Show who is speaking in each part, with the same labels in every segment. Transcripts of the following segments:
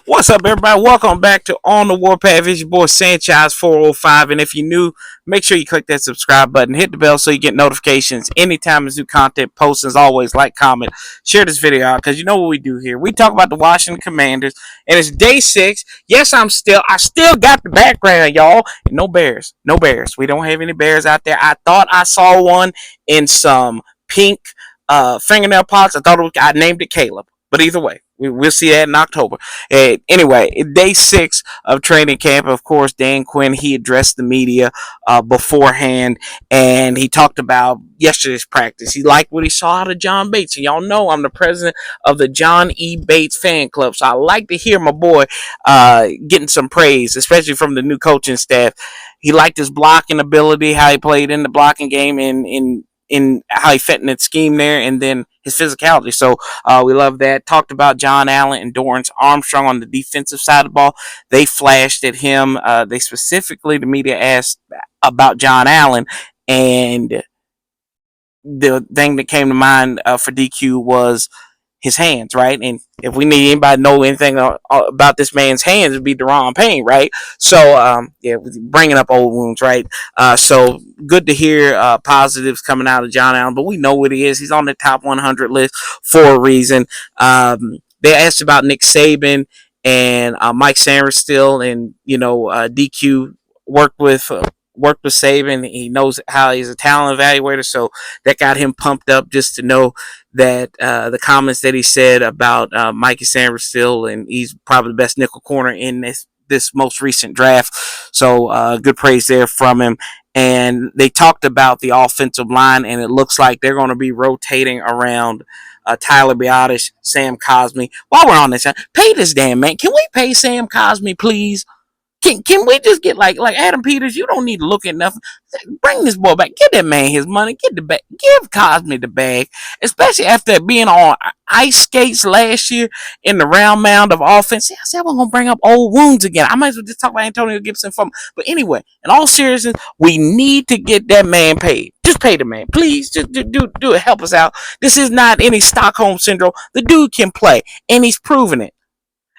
Speaker 1: What's up, everybody? Welcome back to On the Warpath. It's your boy Sanchez 405. And if you're new, make sure you click that subscribe button, hit the bell so you get notifications anytime there's new content posts. As always, like, comment, share this video out because you know what we do here. We talk about the Washington Commanders, and it's day 6. Yes, I still got the background, y'all. No Bears, no Bears. We don't have any Bears out there. I thought I saw one in some pink fingernail pots. I named it Caleb. But either way, we'll see that in October. Anyway, day 6 of training camp, of course, Dan Quinn, he addressed the media beforehand, and he talked about yesterday's practice. He liked what he saw out of John Bates. And y'all know I'm the president of the John E. Bates fan club, so I like to hear my boy getting some praise, especially from the new coaching staff. He liked his blocking ability, how he played in the blocking game, in how he fit in that scheme there, and then his physicality. So we love that. Talked about John Allen and Dorrance Armstrong on the defensive side of the ball. They flashed at him. They specifically, the media asked about John Allen, and the thing that came to mind for DQ was his hands, right? And if we need anybody to know anything about this man's hands, it'd be Deron Payne, right? So, yeah, bringing up old wounds, right? So good to hear positives coming out of John Allen, but we know what he is. He's on the top 100 list for a reason. They asked about Nick Saban and Mike Sainristil, and DQ worked with. Worked with Saban. He knows how he's a talent evaluator, so that got him pumped up just to know that the comments that he said about Mikey Sainristil, and he's probably the best nickel corner in this most recent draft. So good praise there from him. And they talked about the offensive line, and it looks like they're going to be rotating around Tyler Biotish, Sam Cosmi. While we're on this, pay this damn man. Can we pay Sam Cosmi, please? Can we just get like Adam Peters? You don't need to look at nothing. Bring this boy back. Give that man his money. Get the bag. Give Cosme the bag. Especially after being on ice skates last year in the round mound of offense. See, I said I'm gonna bring up old wounds again. I might as well just talk about Antonio Gibson from. But anyway, in all seriousness, we need to get that man paid. Just pay the man, please. Just do it. Help us out. This is not any Stockholm syndrome. The dude can play, and he's proven it.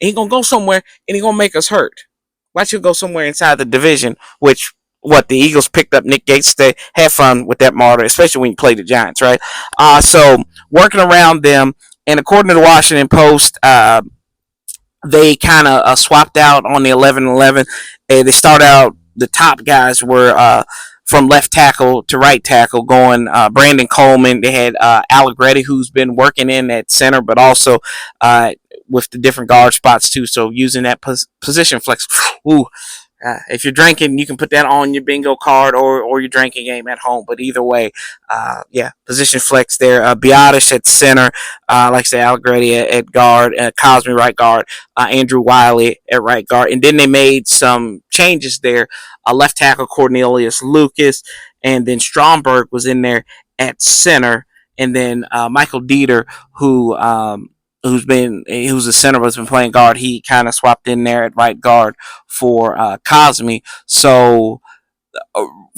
Speaker 1: And he's gonna go somewhere, and he's gonna make us hurt. Why don't you go somewhere inside the division, which the Eagles picked up Nick Gates to have fun with that martyr, especially when you play the Giants, right? So working around them, and according to the Washington Post, they kind of swapped out on the 11-11. They started out, the top guys were from left tackle to right tackle going Brandon Coleman. They had Allegretti, who's been working in at center, but also with the different guard spots too. So using that position flex. Ooh, if you're drinking, you can put that on your bingo card or your drinking game at home. But either way, yeah, position flex there. Biotish at center, like I said, Allegretti at guard, Cosme right guard, Andrew Wiley at right guard. And then they made some changes there. Left tackle Cornelius Lucas, and then Stromberg was in there at center, and then Michael Dieter, who's a center, has been playing guard. He kind of swapped in there at right guard for Cosme. So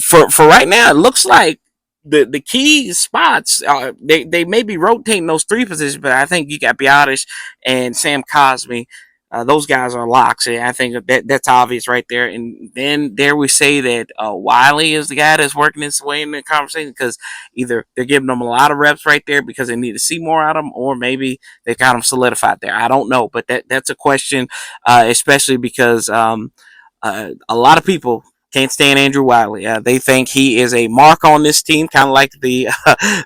Speaker 1: for right now, it looks like the key spots they may be rotating those three positions, but I think you got Biotish and Sam Cosme. Those guys are locks. And I think that's obvious right there. And then there we say that Wiley is the guy that's working his way in the conversation, because either they're giving them a lot of reps right there because they need to see more out of them, or maybe they got him solidified there. I don't know, but that's a question, especially because a lot of people can't stand Andrew Wiley. They think he is a mark on this team, kind of like the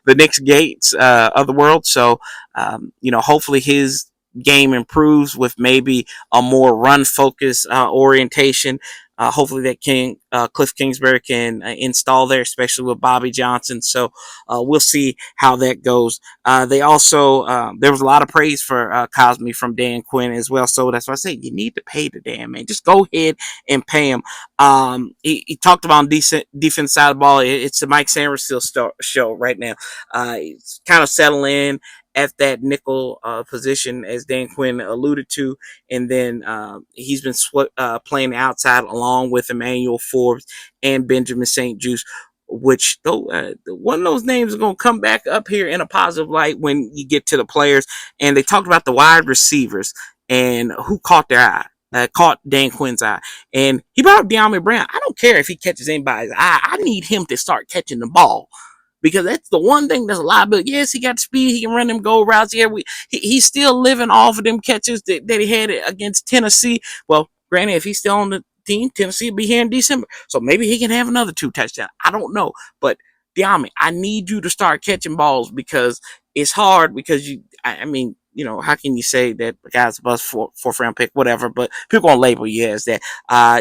Speaker 1: the Nick Gates of the world. So hopefully his game improves with maybe a more run focused orientation. Hopefully that Cliff Kingsbury can install there, especially with Bobby Johnson. So we'll see how that goes. They also there was a lot of praise for Cosme from Dan Quinn as well. So that's why I say you need to pay the damn man. Just go ahead and pay him. He talked about decent defense side of the ball. It's the Mike Sainristil show right now. It's kind of settling in at that nickel position, as Dan Quinn alluded to, and then he's been playing outside along with Emmanuel Forbes and Benjamin St. Juste, which though one of those names is going to come back up here in a positive light when you get to the players. And they talked about the wide receivers, and who caught their eye? Caught Dan Quinn's eye, and he brought up De'Ami Brown. I don't care if he catches anybody's eye. I need him to start catching the ball because that's the one thing that's a liability. Yes, he got speed. He can run them goal routes. Yeah, he's still living off of them catches that he had against Tennessee. Well, granted, if he's still on the team, Tennessee will be here in December. So maybe he can have another 2 touchdowns. I don't know. But, De'Ami, I need you to start catching balls because it's hard because I mean, how can you say that the guy's a bust for fourth round pick, whatever, but people gonna label you as that.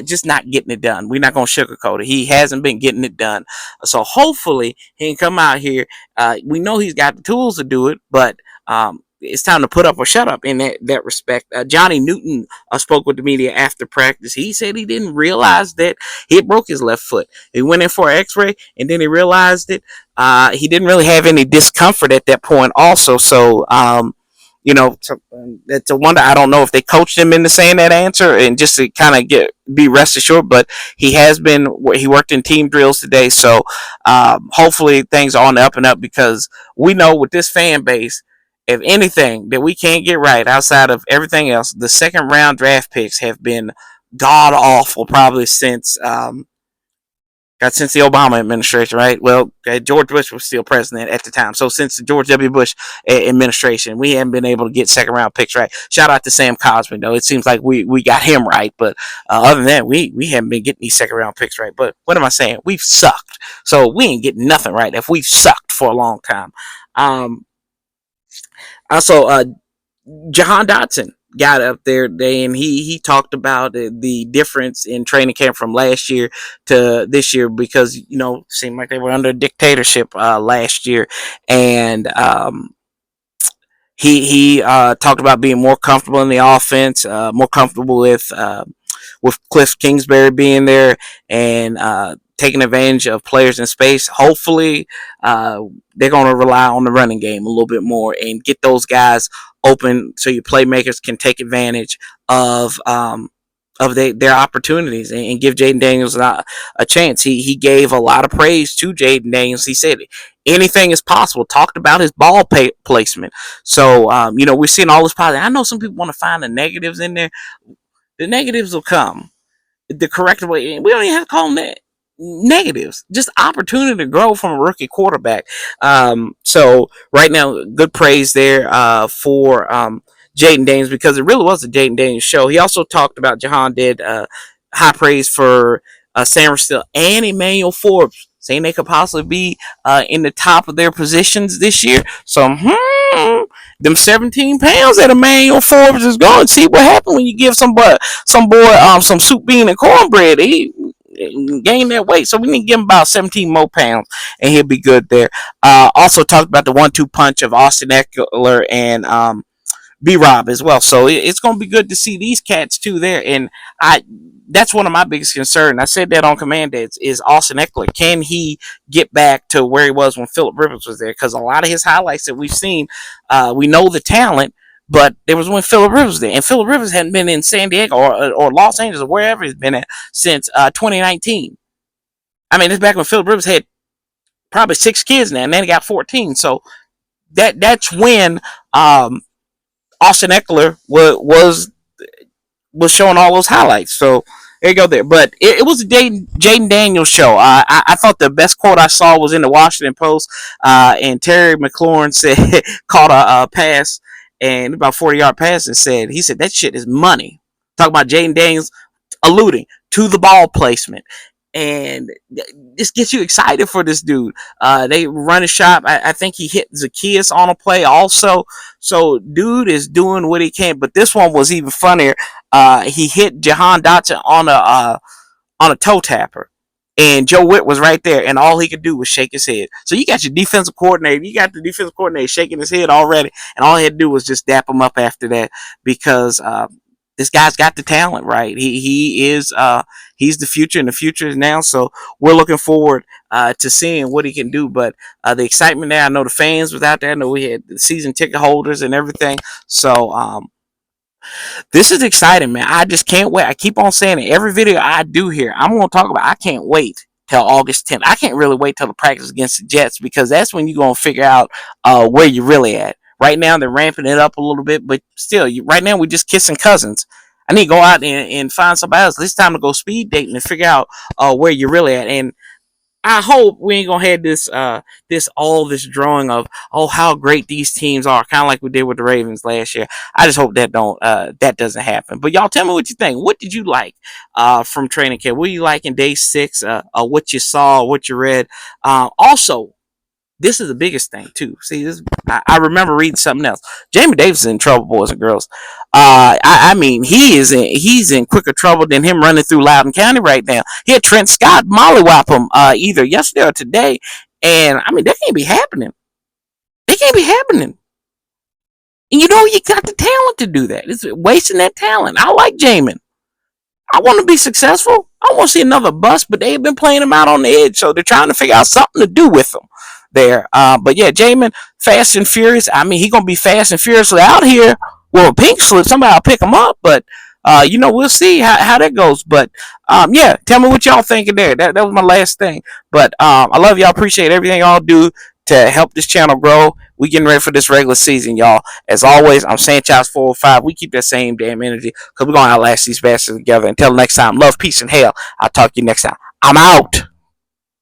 Speaker 1: Just not getting it done. We're not gonna sugarcoat it. He hasn't been getting it done. So hopefully he can come out here. We know he's got the tools to do it, but it's time to put up or shut up in that respect. Johnny Newton spoke with the media after practice. He said he didn't realize that he had broke his left foot. He went in for an x-ray, and then he realized it. He didn't really have any discomfort at that point also. So, it's a wonder. I don't know if they coached him into saying that answer and just to kind of be rest assured, but he worked in team drills today. So hopefully things are on the up and up because we know with this fan base, if anything that we can't get right outside of everything else, the second round draft picks have been god awful probably since the Obama administration, right? Well, George Bush was still president at the time. So since the George W. Bush administration, we haven't been able to get second round picks right. Shout out to Sam Cosmi, though. It seems like we got him right. But other than that, we haven't been getting these second round picks right. But what am I saying? We've sucked. So we ain't getting nothing right if we've sucked for a long time. Also, Jahan Dotson got up there today and he talked about the difference in training camp from last year to this year because it seemed like they were under dictatorship last year, and he talked about being more comfortable in the offense, more comfortable with Cliff Kingsbury being there, and taking advantage of players in space. Hopefully, they're going to rely on the running game a little bit more and get those guys open so your playmakers can take advantage of their opportunities and give Jayden Daniels a chance. He gave a lot of praise to Jayden Daniels. He said anything is possible. Talked about his ball placement. So we're seeing all this positive. I know some people want to find the negatives in there. The negatives will come the correct way. We don't even have to call them that negatives, just opportunity to grow from a rookie quarterback. So right now, good praise there for Jayden Daniels because it really was a Jayden Daniels show. He also talked about Jahan did high praise for Sam Rustil and Emmanuel Forbes, saying they could possibly be in the top of their positions this year. So, them 17 pounds that Emmanuel Forbes is going. See what happened when you give some boy some soup, bean, and cornbread. He gain that weight, so we need to give him about 17 more pounds, and he'll be good there. Also talked about the 1-2 punch of Austin Eckler and B-Rob as well. So it's going to be good to see these cats too there. And that's one of my biggest concerns. I said that on Command Days is Austin Eckler. Can he get back to where he was when Phillip Rivers was there? Because a lot of his highlights that we've seen, we know the talent, but there was when Phillip Rivers was there. And Phillip Rivers hadn't been in San Diego or Los Angeles or wherever he's been at since 2019. I mean, it's back when Phillip Rivers had probably 6 kids now, and then he got 14. So that's when Austin Eckler was showing all those highlights. So there you go there. But it was a Jayden Daniels show. I thought the best quote I saw was in the Washington Post, and Terry McLaurin said caught a pass and about 40-yard pass and he said that shit is money. Talking about Jayden Daniels alluding to the ball placement. And this gets you excited for this dude. They run a shot. I think he hit Zacchaeus on a play also. So dude is doing what he can. But this one was even funnier. He hit Jahan Dotson on a toe tapper. And Joe Witt was right there, and all he could do was shake his head. So you got your defensive coordinator. You got the defensive coordinator shaking his head already, and all he had to do was just dap him up after that because this guy's got the talent, right? He is he's the future, and the future is now. So we're looking forward to seeing what he can do. But the excitement there, I know the fans was out there. I know we had the season ticket holders and everything. So this is exciting, man. I just can't wait. I keep on saying it. Every video I do here, I'm going to talk about. I can't wait till August 10th. I can't really wait till the practice against the Jets because that's when you're going to figure out where you're really at. Right now they're ramping it up a little bit, but still, right now we're just kissing cousins. I need to go out and find somebody else. It's time to go speed dating and figure out where you're really at. And I hope we ain't gonna have this drawing of how great these teams are, kind of like we did with the Ravens last year. I just hope that doesn't happen. But y'all tell me what you think. What did you like from training camp? What do you like in day 6? What you saw, what you read. Also, this is the biggest thing too. See, I remember reading something else. Jamie Davis is in trouble, boys and girls. I mean, he's in quicker trouble than him running through Loudoun County right now. He had Trent Scott mollywop him either yesterday or today, and I mean that can't be happening. That can't be happening. And you know you got the talent to do that. It's wasting that talent. I like Jamin. I want to be successful. I don't want to see another bust, but they've been playing him out on the edge, so they're trying to figure out something to do with him there. But yeah, Jamin, fast and furious. I mean, he gonna be fast and furiously out here. Well, a pink slip, somebody will pick him up, but we'll see how that goes. But yeah, tell me what y'all thinking there. That was my last thing. But I love y'all. Appreciate everything y'all do to help this channel grow. We getting ready for this regular season, y'all. As always, I'm Sanchez 405. We keep that same damn energy because we're gonna outlast these bastards together. Until next time, love, peace, and hell. I'll talk to you next time. I'm out.